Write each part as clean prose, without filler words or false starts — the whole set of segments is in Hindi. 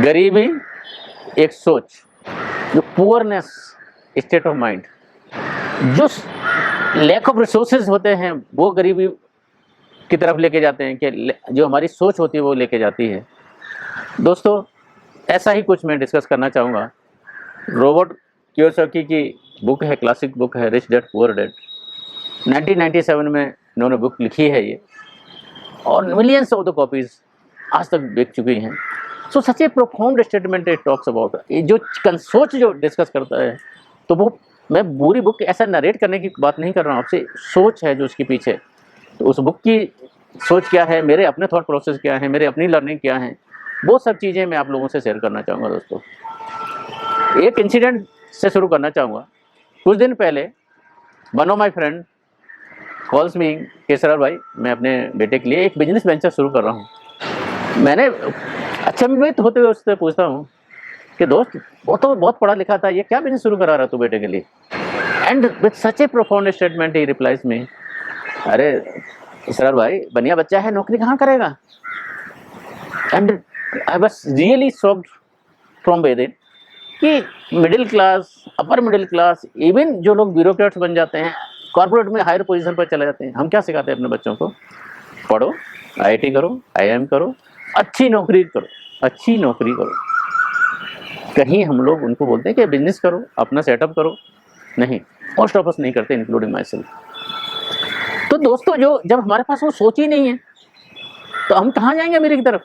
गरीबी एक सोच, जो पुअरनेस स्टेट ऑफ माइंड, जो लैक ऑफ रिसोर्सेज होते हैं वो गरीबी की तरफ लेके जाते हैं, कि जो हमारी सोच होती है वो लेके जाती है। दोस्तों ऐसा ही कुछ मैं डिस्कस करना चाहूँगा। रॉबर्ट कियोसाकी की बुक है, क्लासिक बुक है, रिच डैड पुअर डैड। 1997 में इन्होंने बुक लिखी है ये, और मिलियंस ऑफ द कॉपीज आज तक बिक चुकी हैं। So such a profound statement it talks about, जो सोच जो डिस्कस करता है, तो वो मैं पूरी बुक ऐसा नरेट करने की बात नहीं कर रहा हूँ आपसे, सोच है जो उसके पीछे। तो उस बुक की सोच क्या है, मेरे अपने थॉट प्रोसेस क्या है, मेरे अपनी लर्निंग क्या है, वो सब चीज़ें मैं आप लोगों से शेयर करना चाहूँगा। दोस्तों एक इंसिडेंट से शुरू करना चाहूँगा। कुछ दिन पहले one of my friend calls me, Kesar भाई मैं अपने बेटे के लिए एक बिजनेस वेंचर शुरू कर रहा हूँ। मैंने अचंभित होते हुए उससे पूछता हूँ कि दोस्त वो तो बहुत पढ़ा लिखा था, ये क्या बिजनेस शुरू करा रहा तू बेटे के लिए? And with such a profound statement he replies me, अरे केसर भाई बढ़िया बच्चा है, नौकरी कहाँ करेगा? And I was really shocked from with it कि middle class, upper middle class, even जो लोग ब्यूरोक्रेट्स बन जाते हैं, कॉर्पोरेट में हायर पोजीशन पर चले जाते हैं, हम क्या सिखाते हैं अपने बच्चों को? पढ़ो, आईआईटी करो, आईआईएम करो, अच्छी नौकरी करो, अच्छी नौकरी करो। कहीं हम लोग उनको बोलते हैं कि बिजनेस करो, अपना सेटअप करो? नहीं, मोस्ट ऑफ अस नहीं करते, इंक्लूडिंग माई सेल्फ। तो दोस्तों जो जब हमारे पास वो सोच ही नहीं है तो हम कहाँ जाएंगे मेरी की तरफ?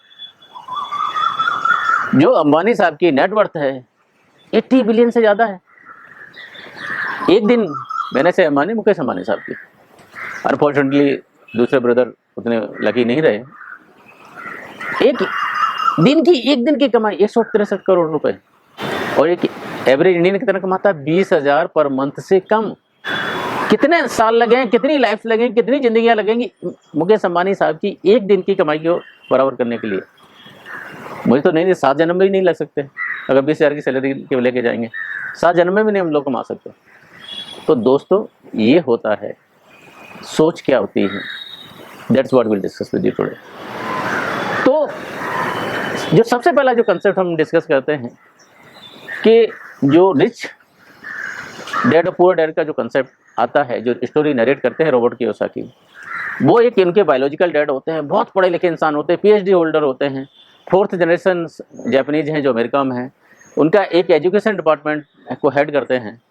जो अंबानी साहब की नेटवर्थ है 80 बिलियन से ज़्यादा है। एक दिन मैंने से अंबानी, मुकेश अंबानी साहब की, अनफॉर्चुनेटली दूसरे ब्रदर उतने लकी नहीं रहे। एक दिन की कमाई 163 करोड़ रुपए, और एक एवरेज इंडियन कितना कमाता है? 20,000 पर मंथ से कम। कितने साल लगे, कितनी लाइफ लगेंगी, कितनी जिंदगियां लगेंगी मुकेश अंबानी साहब की एक दिन की कमाई को बराबर करने के लिए? मुझे तो नहीं, 7 जन्म में ही नहीं लग सकते। अगर 20,000 की सैलरी के लेके जाएंगे 7 जन्म में भी नहीं हम लोग कमा सकते। तो दोस्तों ये होता है, सोच क्या होती है, that's what will discuss with you today. तो जो सबसे पहला जो कंसेप्ट हम डिस्कस करते हैं कि जो रिच डैड और पुअर डैड का जो कंसेप्ट आता है, जो स्टोरी नरेट करते हैं रॉबर्ट कियोसाकी, वो एक इनके बायोलॉजिकल डैड होते हैं, बहुत पढ़े लिखे इंसान होते हैं, पीएचडी होल्डर होते हैं, 4th जनरेशन जापानीज हैं जो अमेरिका में हैं। उनका एक एजुकेशन डिपार्टमेंट को हेड करते हैं।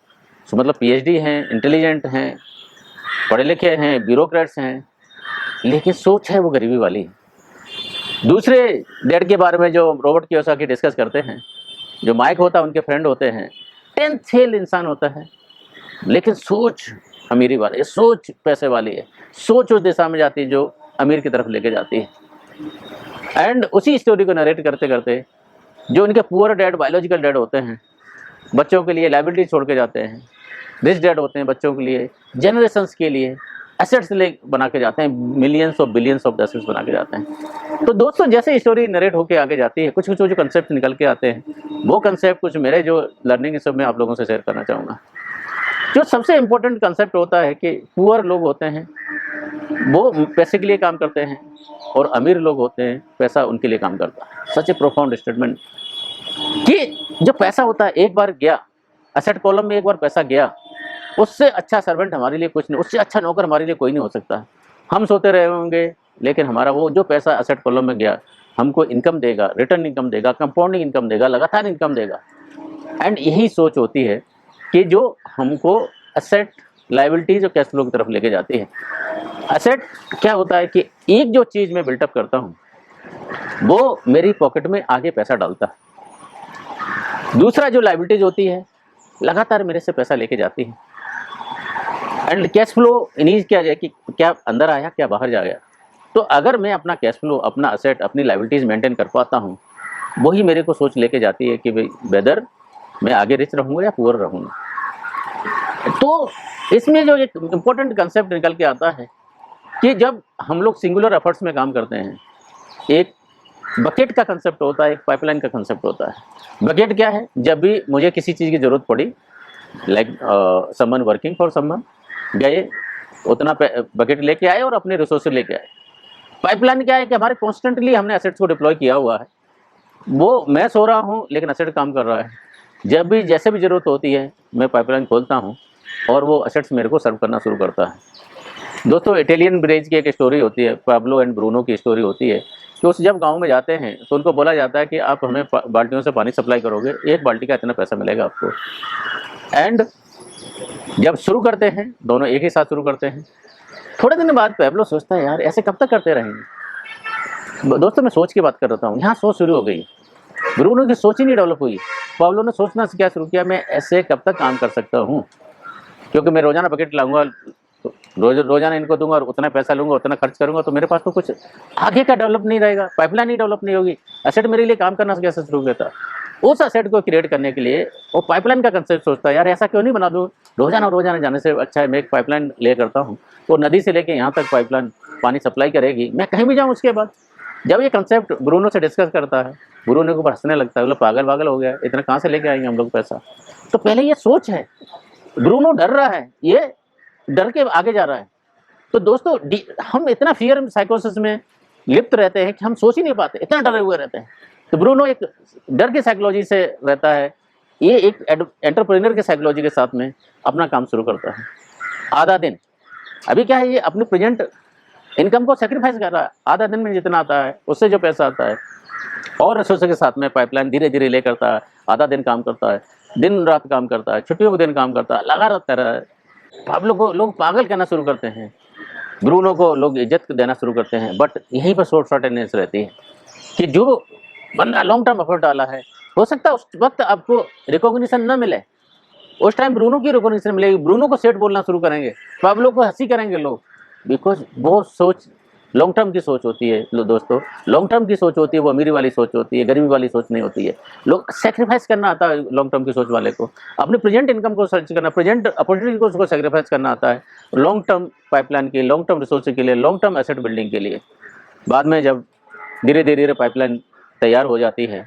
सो मतलब पीएचडी हैं, इंटेलिजेंट हैं, पढ़े लिखे हैं, ब्यूरोक्रेट्स हैं, लेकिन सोच है वो गरीबी वाली। दूसरे डैड के बारे में जो रॉबर्ट कियोसाकी डिस्कस करते हैं, जो माइक होता है उनके फ्रेंड होते हैं, 10th फेल इंसान होता है, लेकिन सोच अमीरी वाली है, सोच पैसे वाली है, सोच उस दिशा में जाती है जो अमीर की तरफ लेके जाती है। एंड उसी स्टोरी को नरेट करते करते जो उनके पुअर डैड, बायोलॉजिकल डैड होते हैं, बच्चों के लिए लाइबिलिटी छोड़ के जाते हैं। रिच डैड होते हैं बच्चों के लिए, जनरेशंस के लिए एसेट्स ले बना के जाते हैं, मिलियंस और बिलियंस ऑफ एसेट्स बना के जाते हैं। तो दोस्तों जैसे स्टोरी नरेट होके आगे जाती है, कुछ कुछ जो कंसेप्ट निकल के आते हैं, वो कंसेप्ट कुछ मेरे जो लर्निंग है सब मैं आप लोगों से शेयर करना चाहूँगा। जो सबसे इम्पोर्टेंट कंसेप्ट होता है कि पुअर लोग होते हैं वो पैसे के लिए काम करते हैं, और अमीर लोग होते हैं पैसा उनके लिए काम करता है। सच ए प्रोफाउंड स्टेटमेंट कि जो पैसा होता है एक बार गया, एसेट कॉलम में एक बार पैसा गया, उससे अच्छा सर्वेंट हमारे लिए कुछ नहीं, उससे अच्छा नौकर हमारे लिए कोई नहीं हो सकता। हम सोते रहे होंगे, लेकिन हमारा वो जो पैसा एसेट कॉलम में गया हमको इनकम देगा, रिटर्न इनकम देगा, कंपाउंडिंग इनकम देगा, लगातार इनकम देगा। एंड यही सोच होती है कि जो हमको एसेट, लायबिलिटीज और कैश फ्लो की तरफ लेके जाती है। एसेट क्या होता है कि एक जो चीज़ मैं बिल्टअप करता हूँ वो मेरी पॉकेट में आगे पैसा डालता है। दूसरा जो लायबिलिटीज होती है लगातार मेरे से पैसा लेके जाती है। एंड कैश फ्लो इनीज क्या है कि क्या अंदर आया, क्या बाहर जा गया। तो अगर मैं अपना कैश फ्लो, अपना एसेट, अपनी लायबिलिटीज मेंटेन कर पाता हूँ, वही मेरे को सोच लेके जाती है कि भाई वेदर मैं आगे रिच रहूँगा या पुअर रहूँगा। तो इसमें जो एक इम्पोर्टेंट कंसेप्ट निकल के आता है कि जब हम लोग सिंगुलर एफर्ट्स में काम करते हैं, एक बकेट का कंसेप्ट होता है, एक पाइपलाइन का कंसेप्ट होता है। बकेट क्या है? जब भी मुझे किसी चीज़ की ज़रूरत पड़ी, like someone working for someone, गए उतना बकेट लेके आए और अपने रिसोर्स लेके आए। पाइपलाइन क्या है कि हमारे कॉन्स्टेंटली हमने एसेट्स को डिप्लॉय किया हुआ है, वो मैं सो रहा हूँ लेकिन एसेट काम कर रहा है। जब भी जैसे भी ज़रूरत होती है मैं पाइपलाइन खोलता हूँ और वो एसेट्स मेरे को सर्व करना शुरू करता है। दोस्तों इटालियन ब्रिज की एक स्टोरी होती है, पाब्लो एंड ब्रूनो की स्टोरी होती है कि उस जब गांव में जाते हैं तो उनको बोला जाता है कि आप हमें बाल्टियों से पानी सप्लाई करोगे, एक बाल्टी का इतना पैसा मिलेगा आपको। एंड जब शुरू करते हैं दोनों एक ही साथ शुरू करते हैं। थोड़े दिन बाद पैब्लो सोचता है यार ऐसे कब तक करते रहेंगे। दोस्तों मैं सोच की बात कर रहा हूँ, यहाँ सोच शुरू हो गई। ब्रूनो की सोच ही नहीं डेवलप हुई। पाब्लो ने सोचना क्या शुरू किया, मैं ऐसे कब तक काम कर सकता हूँ, क्योंकि मैं रोजाना बकेट लाऊंगा, रोजाना इनको दूंगा और उतना पैसा लूंगा, उतना खर्च करूंगा, तो मेरे पास तो कुछ आगे का डेवलप नहीं रहेगा, पाइपलाइन ही डेवलप नहीं होगी। एसेट मेरे लिए काम करना कैसे शुरू किया था। उस एसेट को क्रिएट करने के लिए वो पाइपलाइन का कंसेप्ट सोचता है, यार ऐसा क्यों नहीं बना दूँ, रोजाना रोजाना जाने से अच्छा है मैं एक पाइपलाइन ले करता हूँ, तो नदी से लेके यहाँ तक पाइपलाइन पानी सप्लाई करेगी, मैं कहीं भी जाऊँ। उसके बाद जब ये कंसेप्ट ब्रूनो से डिस्कस करता है, ब्रूनो को हंसने लगता है, बोला पागल पागल हो गया, इतना कहाँ से लेके आएंगे हम लोग पैसा। तो पहले ये सोच है, ब्रूनो डर रहा है, ये डर के आगे जा रहा है। तो दोस्तों हम इतना फियर साइकोसिस में लिप्त रहते हैं कि हम सोच ही नहीं पाते, इतना डरे हुए रहते हैं। तो ब्रूनो एक डर की साइकोलॉजी से रहता है, ये एक एंटरप्रेन्योर के साइकोलॉजी के साथ में अपना काम शुरू करता है। आधा दिन अभी क्या है, ये अपनी प्रेजेंट इनकम को सेक्रीफाइस कर रहा है। आधा दिन में जितना आता है उससे जो पैसा आता है और रिसोर्स के साथ में पाइपलाइन धीरे धीरे ले करता है। आधा दिन काम करता है, दिन रात काम करता है, छुट्टियों के दिन काम करता है, लगा रहता है। पाब्लो को लोग पागल कहना शुरू करते हैं, ब्रूनो को लोग इज्जत देना शुरू करते हैं। बट यहीं पर शॉर्टनेस रहती है कि जो बंदा लॉन्ग टर्म एफर्ट डाला है, हो सकता है उस वक्त आपको रिकॉग्निशन न मिले, उस टाइम ब्रूनो की रिकॉग्निशन मिलेगी, ब्रूनो को सेट बोलना शुरू करेंगे, पाब्लो को हंसी करेंगे लोग, बिकॉज वो सोच लॉन्ग टर्म की सोच होती है। दोस्तों लॉन्ग टर्म की सोच होती है, वो अमीरी वाली सोच होती है, गरीबी वाली सोच नहीं होती है। लोग सेक्रीफाइस करना आता है लॉन्ग टर्म की सोच वाले को, अपने प्रेजेंट इनकम को सर्च करना, प्रेजेंट अपॉर्चुनिटी को उसको सेक्रीफाइस करना आता है लॉन्ग टर्म पाइपलाइन के, लॉन्ग टर्म रिसोर्स के लिए, लॉन्ग टर्म एसेट बिल्डिंग के लिए। बाद में जब धीरे धीरे पाइपलाइन तैयार हो जाती है,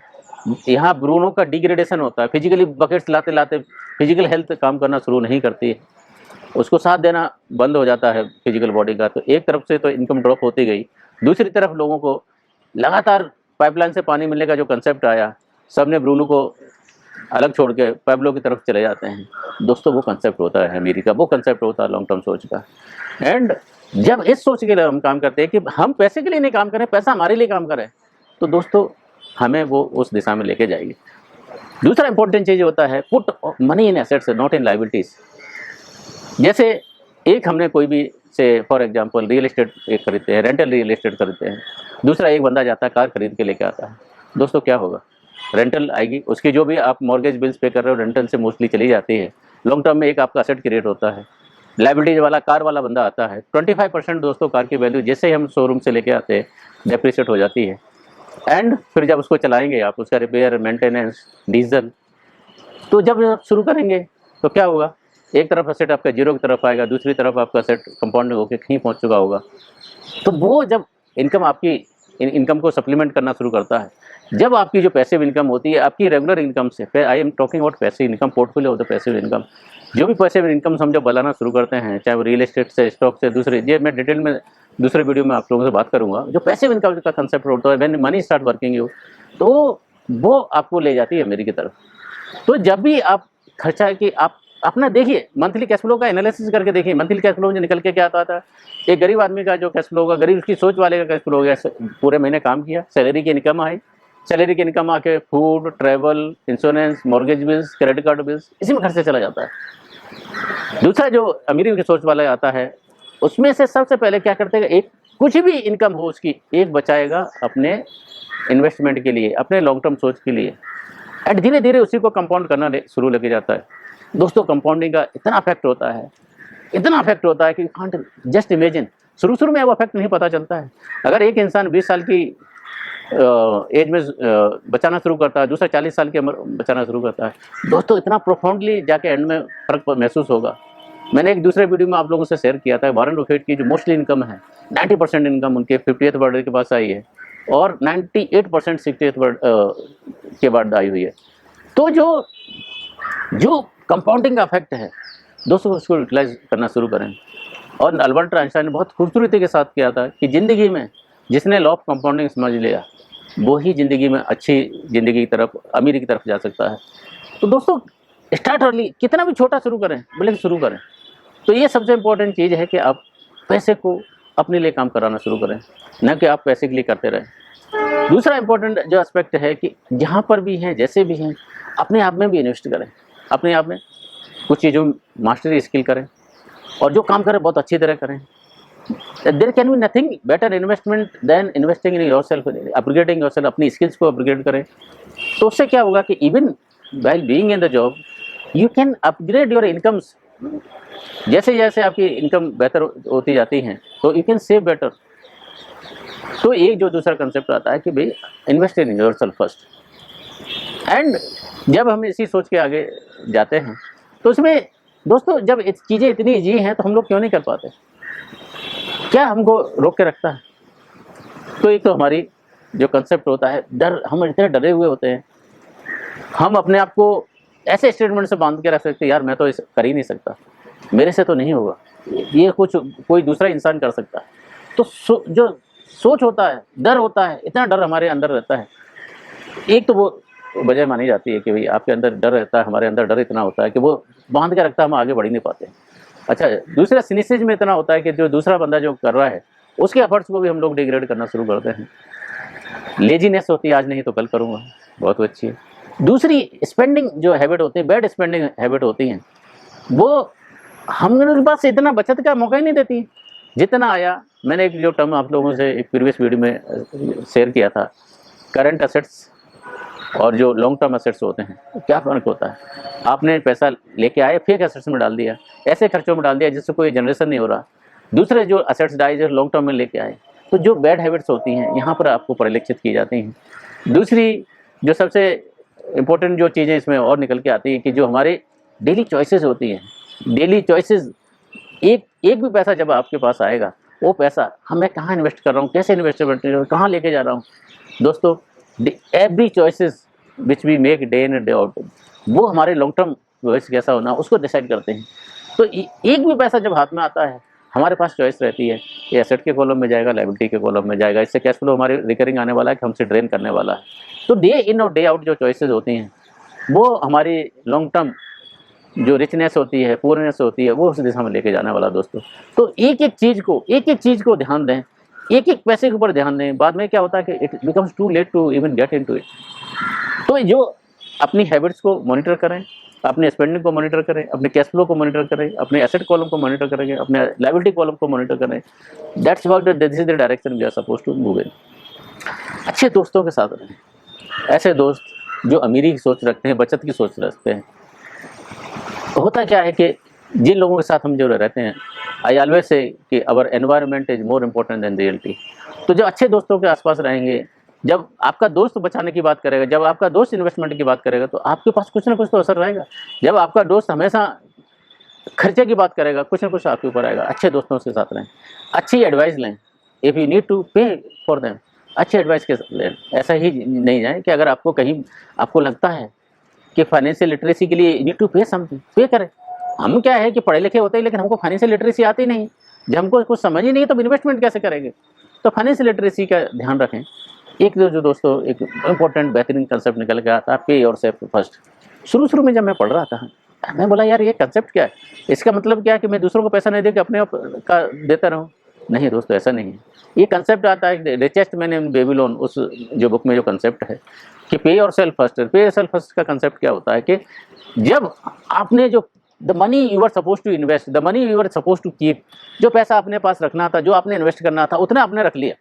यहाँ ब्रूनो का डिग्रेडेशन होता है, फिजिकली बकेट्स लाते लाते फिजिकल हेल्थ काम करना शुरू नहीं करती है, उसको साथ देना बंद हो जाता है फिजिकल बॉडी का। तो एक तरफ से तो इनकम ड्रॉप होती गई, दूसरी तरफ लोगों को लगातार पाइपलाइन से पानी मिलने का जो कंसेप्ट आया, सब ने ब्रूनो को अलग छोड़ के पाब्लो की तरफ चले जाते हैं। दोस्तों वो कंसेप्ट होता है अमीरी का, वो कंसेप्ट होता है लॉन्ग टर्म सोच का। एंड जब इस सोच के लिए हम काम करते हैं कि हम पैसे के लिए नहीं काम करें, पैसा हमारे लिए काम करे, तो दोस्तों हमें वो उस दिशा में लेके जाएगी। दूसरा इंपॉर्टेंट चीज़ होता है put money in assets not in liabilities. जैसे एक हमने कोई भी से फॉर एग्जांपल रियल एस्टेट एक खरीदते हैं, रेंटल रियल एस्टेट खरीदते हैं, दूसरा एक बंदा जाता है कार खरीद के लेके आता है। दोस्तों क्या होगा, रेंटल आएगी, उसकी जो भी आप मॉर्गेज बिल्स पे कर रहे हो रेंटल से मोस्टली चली जाती है। लॉन्ग टर्म में एक आपका एसेट क्रिएट होता है। लाइबिलिटीज वाला कार वाला बंदा आता है, 25% दोस्तों कार की वैल्यू जैसे ही हम शोरूम से लेके आते हैं डेप्रिशिएट हो जाती है। एंड फिर जब उसको चलाएंगे आप, उसका रिपेयर, मेंटेनेंस, डीजल, तो जब आप शुरू करेंगे तो क्या होगा, एक तरफ एसेट आपका जीरो की तरफ आएगा, दूसरी तरफ आपका एसेट कंपाउंड होकर कहीं पहुंच चुका होगा। तो वो जब इनकम आपकी इनकम को सप्लीमेंट करना शुरू करता है, जब आपकी जो पैसिव इनकम होती है आपकी रेगुलर इनकम से, I am talking about passive income, portfolio of the passive income, जो भी पैसिव इनकम हम जब बनाना शुरू करते हैं, चाहे वो रियल एस्टेट से, स्टॉक से, दूसरे, ये मैं डिटेल में दूसरे वीडियो में आप लोगों से बात करूंगा। जो पैसिव इनकम का कंसेप्ट होता है, when money start working you, तो वो आपको ले जाती है अमीरी की तरफ। तो जब भी आप खर्चा कि आप अपना देखिए, मंथली कैश फ्लो का एनालिसिस करके देखिए, मंथली कैश फ्लो में निकल के क्या आता था। एक गरीब आदमी का जो कैश फ्लो होगा, गरीब की सोच वाले का कैश फ्लो हो गया, पूरे महीने काम किया, सैलरी की इनकम आई, सैलरी की इनकम आके food, travel, insurance, mortgage bills, credit card bills, इसी में खर्चा चला जाता है। दूसरा जो अमीरी की सोच वाला आता है, उसमें से सबसे पहले क्या करते हैं, एक कुछ भी इनकम हो उसकी एक बचाएगा अपने इन्वेस्टमेंट के लिए, अपने लॉन्ग टर्म सोच के लिए, एंड धीरे धीरे उसी को कंपाउंड करना शुरू लेके जाता है। दोस्तों कंपाउंडिंग का इतना इफेक्ट होता है, इतना इफेक्ट होता है कि कांट जस्ट इमेजिन। शुरू में वो इफेक्ट नहीं पता चलता है। अगर एक इंसान 20 साल की एज में बचाना शुरू करता है, दूसरा 40 साल की उम्र बचाना शुरू करता है, दोस्तों इतना प्रोफाउंडली जाके एंड में फर्क महसूस होगा। मैंने एक दूसरे वीडियो में आप लोगों से शेयर किया था, वॉरेन बफेट की जो मोस्टली इनकम है 90% इनकम उनके 50th बर्थडे के पास आई है और 98% 60th के बाद आई हुई है। तो जो कंपाउंडिंग का इफेक्ट है दोस्तों, उसको यूटिलाइज करना शुरू करें। और अल्बर्ट आइंस्टाइन ने बहुत खूबसूरती के साथ किया था कि ज़िंदगी में जिसने लॉ ऑफ कंपाउंडिंग समझ लिया, वो ही ज़िंदगी में अच्छी ज़िंदगी की तरफ, अमीरी की तरफ जा सकता है। तो दोस्तों स्टार्ट अर्ली, कितना भी छोटा शुरू करें, भले से शुरू करें। तो ये सबसे इम्पोर्टेंट चीज़ है कि आप पैसे को अपने लिए काम कराना शुरू करें, न कि आप पैसे के लिए करते रहें। दूसरा इम्पोर्टेंट जो एस्पेक्ट है कि जहाँ पर भी हैं, जैसे भी हैं, अपने आप में भी इन्वेस्ट करें। अपने आप में कुछ चीज़ों में मास्टरी स्किल करें, और जो काम करें बहुत अच्छी तरह करें। There can be nothing better investment than investing in yourself, upgrading yourself, अपनी स्किल्स को अपग्रेड करें। तो उससे क्या होगा कि even while being in the job you can upgrade your incomes. जैसे जैसे आपकी इनकम बेहतर होती जाती हैं तो यू कैन सेव बेटर। तो एक जो दूसरा कंसेप्ट आता है कि भाई invest in yourself first. And जब हम इसी सोच के आगे जाते हैं तो उसमें दोस्तों जब चीज़ें इतनी ईजी हैं तो हम लोग क्यों नहीं कर पाते? क्या हमको रोक के रखता है? तो एक तो हमारी जो कंसेप्ट होता है डर, हम इतने डरे हुए होते हैं, हम अपने आप को ऐसे स्टेटमेंट से बांध के रख सकते हैं, यार मैं तो इसे कर ही नहीं सकता, मेरे से तो नहीं होगा, ये कुछ कोई दूसरा इंसान कर सकता है। तो जो सोच होता है, डर होता है, इतना डर हमारे अंदर रहता है। एक तो वो वजह मानी जाती है कि भाई आपके अंदर डर रहता है, हमारे अंदर डर इतना होता है कि वो बांध के रखता है, हम आगे बढ़ ही नहीं पाते। अच्छा, दूसरा सिनिसिज्म में इतना होता है कि जो दूसरा बंदा जो कर रहा है उसके एफर्ट्स को भी हम लोग डिग्रेड करना शुरू करते हैं। लेजीनेस होती है, आज नहीं तो कल करूँगा, बहुत अच्छी है। दूसरी स्पेंडिंग जो हैबिट होती है, बैड स्पेंडिंग हैबिट होती हैं, वो हम लोगों के पास इतना बचत का मौका ही नहीं देती। जितना आया, मैंने एक जो टर्म आप लोगों से एक प्रीवियस वीडियो में शेयर किया था, करंट असेट्स और जो लॉन्ग टर्म असेट्स होते हैं, क्या फ़र्क होता है? आपने पैसा लेके आए फेक असेट्स में डाल दिया, ऐसे खर्चों में डाल दिया जिससे कोई जनरेशन नहीं हो रहा। दूसरे जो असेट्स डाले जो लॉन्ग टर्म में लेके आए, तो जो बैड हैबिट्स होती हैं यहाँ पर आपको परिलक्षित की जाती हैं। दूसरी जो सबसे इम्पोर्टेंट जो चीज़ें इसमें और निकल के आती हैं कि जो हमारे डेली चॉइसेस होती हैं, डेली चॉइसेस, एक भी पैसा जब आपके पास आएगा, वो पैसा मैं कहाँ इन्वेस्ट कर रहा हूँ, कैसे इन्वेस्टमेंट कर रहा हूँ, कहाँ लेके जा रहा हूँ। दोस्तों every choices which we make day in day out, वो हमारे लॉन्ग टर्म भविष्य कैसा होना उसको डिसाइड करते हैं। तो एक भी पैसा जब हाथ में आता है, हमारे पास चॉइस रहती है, ये एसेट के कॉलम में जाएगा, लायबिलिटी के कॉलम में जाएगा। इससे कैश फ्लो हमारे रिकरिंग आने वाला है कि हमसे ड्रेन करने वाला है। तो डे इन और डे आउट जो चॉइसेस होती हैं, वो हमारी लॉन्ग टर्म जो रिचनेस होती है, पुअरनेस होती है, वो उस दिशा में लेके जाने वाला दोस्तों। तो एक एक चीज़ को ध्यान दें, एक एक पैसे के ऊपर ध्यान दें। बाद में क्या होता है कि it becomes too late to even get into it. तो जो अपनी हैबिट्स को मॉनिटर करें, अपने स्पेंडिंग को मॉनिटर करें, अपने कैश फ्लो को मॉनिटर करें, अपने एसेट कॉलम को मॉनिटर करेंगे, अपने लायबिलिटी कॉलम को मॉनिटर करें। That's what this is the direction we are supposed to move in. अच्छे दोस्तों के साथ रहें, ऐसे दोस्त जो अमीरी की सोच रखते हैं, बचत की सोच रखते हैं। होता क्या है कि जिन लोगों के साथ हम जो रहते हैं, आई ऑलवेज से कि our environment is more important than reality. तो जब अच्छे दोस्तों के आसपास रहेंगे, जब आपका दोस्त बचाने की बात करेगा, जब आपका दोस्त इन्वेस्टमेंट की बात करेगा, तो आपके पास कुछ ना कुछ तो असर रहेगा। जब आपका दोस्त हमेशा खर्चे की बात करेगा, कुछ ना कुछ आपके ऊपर आएगा। अच्छे दोस्तों के साथ रहें, अच्छी एडवाइस लें। इफ़ यू नीड टू पे फॉर देम, अच्छे एडवाइस के साथ लें। ऐसा ही नहीं जाए कि अगर आपको कहीं आपको लगता है कि फाइनेंशियल लिटरेसी के लिए नीड टू पे समथिंग, पे करें। हम क्या है कि पढ़े लिखे होते हैं लेकिन हमको फाइनेंशियल लिटरेसी आती नहीं। जब हमको कुछ समझ ही नहीं है तो इन्वेस्टमेंट कैसे करेंगे? तो फाइनेंशियल लिटरेसी का ध्यान रखें। एक जो दोस्तों एक इम्पोर्टेंट बेहतरीन कंसेप्ट निकल के आता है, पे योरसेल्फ फर्स्ट। शुरू में जब मैं पढ़ रहा था, मैं बोला यार ये कंसेप्ट क्या है? इसका मतलब क्या है कि मैं दूसरों को पैसा नहीं दे के अपने आप का देता रहूँ? नहीं दोस्तों, ऐसा नहीं है। ये कंसेप्ट आता है रिचेस्ट मैन इन बेबीलोन, उस जो बुक में जो कंसेप्ट है कि pay yourself first. Pay yourself first का कंसेप्ट क्या होता है कि जब आपने जो the money you are suppose to invest, the money you are suppose to keep, जो पैसा अपने पास रखना था, जो आपने इन्वेस्ट करना था, उतना आपने रख लिया।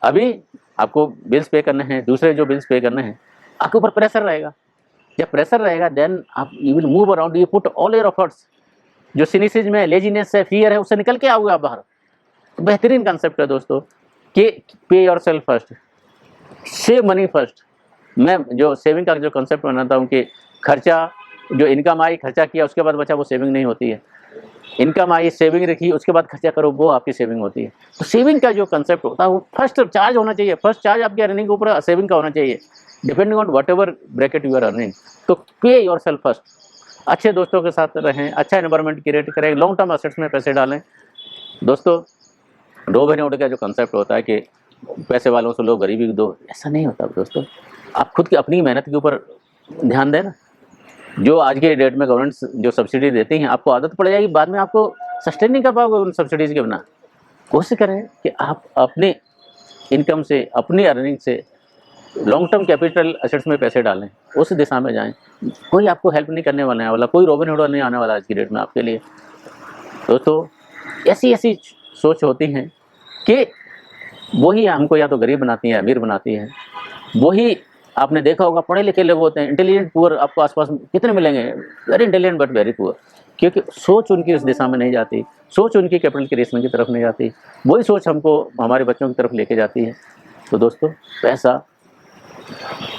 अभी आपको बिल्स पे करने हैं, दूसरे जो बिल्स पे करने हैं, आपके ऊपर प्रेशर रहेगा। जब प्रेशर रहेगा देन आप you will move around, you put all your efforts. जो सिनिसिज्म है, लेजीनेस है, फियर है, उससे निकल के आओगे आप बाहर। तो बेहतरीन कंसेप्ट है दोस्तों कि pay yourself first, save money first. मैं जो सेविंग का जो कंसेप्ट बनाता हूँ कि खर्चा, जो इनकम आई खर्चा किया, उसके बाद बचा, वो सेविंग नहीं होती है। इनकम आई सेविंग रखी, उसके बाद खर्चा करो, वो आपकी सेविंग होती है। तो सेविंग का जो कंसेप्ट होता है वो फर्स्ट चार्ज होना चाहिए। फर्स्ट चार्ज आपकी अर्निंग के ऊपर सेविंग का होना चाहिए, depending on whatever bracket you are earning. तो पे योरसेल्फ फर्स्ट। अच्छे दोस्तों के साथ रहें, अच्छा एनवायरनमेंट क्रिएट करें, लॉन्ग टर्म असेट्स में पैसे डालें। दोस्तों रॉबिन हुड का जो कंसेप्ट होता है कि पैसे वालों से लो, गरीबी को दो, ऐसा नहीं होता दोस्तों। आप खुद की अपनी मेहनत के ऊपर ध्यान दें ना। जो आज के डेट में गवर्नमेंट जो सब्सिडी देती हैं, आपको आदत पड़ जाएगी, बाद में आपको सस्टेन नहीं कर पाओगे उन सब्सिडीज़ के बिना। कोशिश करें कि आप अपने इनकम से, अपनी अर्निंग से लॉन्ग टर्म कैपिटल एसेट्स में पैसे डालें, उस दिशा में जाएं। कोई आपको हेल्प नहीं करने वाला, कोई रॉबिन हुड नहीं आने वाला आज की डेट में आपके लिए। दोस्तों ऐसी ऐसी सोच होती हैं कि वही हमको या तो गरीब बनाती है, अमीर बनाती है। वही आपने देखा होगा, पढ़े लिखे लोग होते हैं, इंटेलिजेंट पुअर आपको आसपास कितने मिलेंगे, very intelligent but very poor, क्योंकि सोच उनकी उस दिशा में नहीं जाती, सोच उनकी कैपिटल क्रिएशन की तरफ नहीं जाती। वही सोच हमको हमारे बच्चों की तरफ लेके जाती है। तो दोस्तों पैसा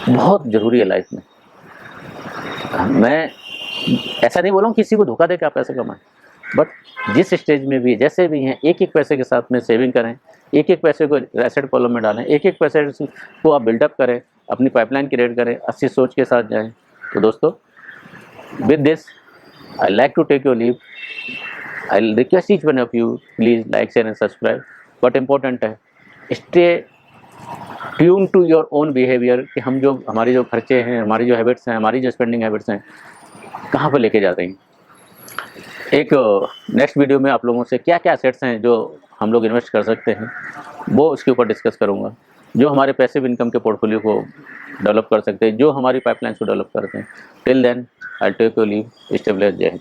बहुत ज़रूरी है लाइफ में। मैं ऐसा नहीं बोल रहा हूँ किसी को धोखा दे के आप पैसे कमाएं, बट जिस स्टेज में भी जैसे भी हैं, एक एक पैसे के साथ में सेविंग करें, एक एक पैसे को एसेट कॉलम में डालें, एक एक पैसे को आप बिल्डअप करें, अपनी पाइपलाइन क्रिएट करें, अच्छी सोच के साथ जाएं। तो दोस्तों with this I like to take your leave. I request each one of you please like share and subscribe. But important है stay tune to your own behaviour, कि हम जो हमारी जो खर्चे हैं, हमारी जो हैबिट्स हैं, हमारी जो स्पेंडिंग हैबिट्स हैं, कहाँ पर लेके जाते हैं। एक नेक्स्ट वीडियो में आप लोगों से क्या क्या एसेट्स हैं जो हम लोग इन्वेस्ट कर सकते हैं, वो उसके ऊपर डिस्कस करूँगा, जो हमारे पैसिव इनकम के पोर्टफोलियो को डेवलप कर सकते हैं, जो हमारी पाइपलाइन को डेवलप करते हैं। Till then I take your leave, stay blessed, जय हिंद।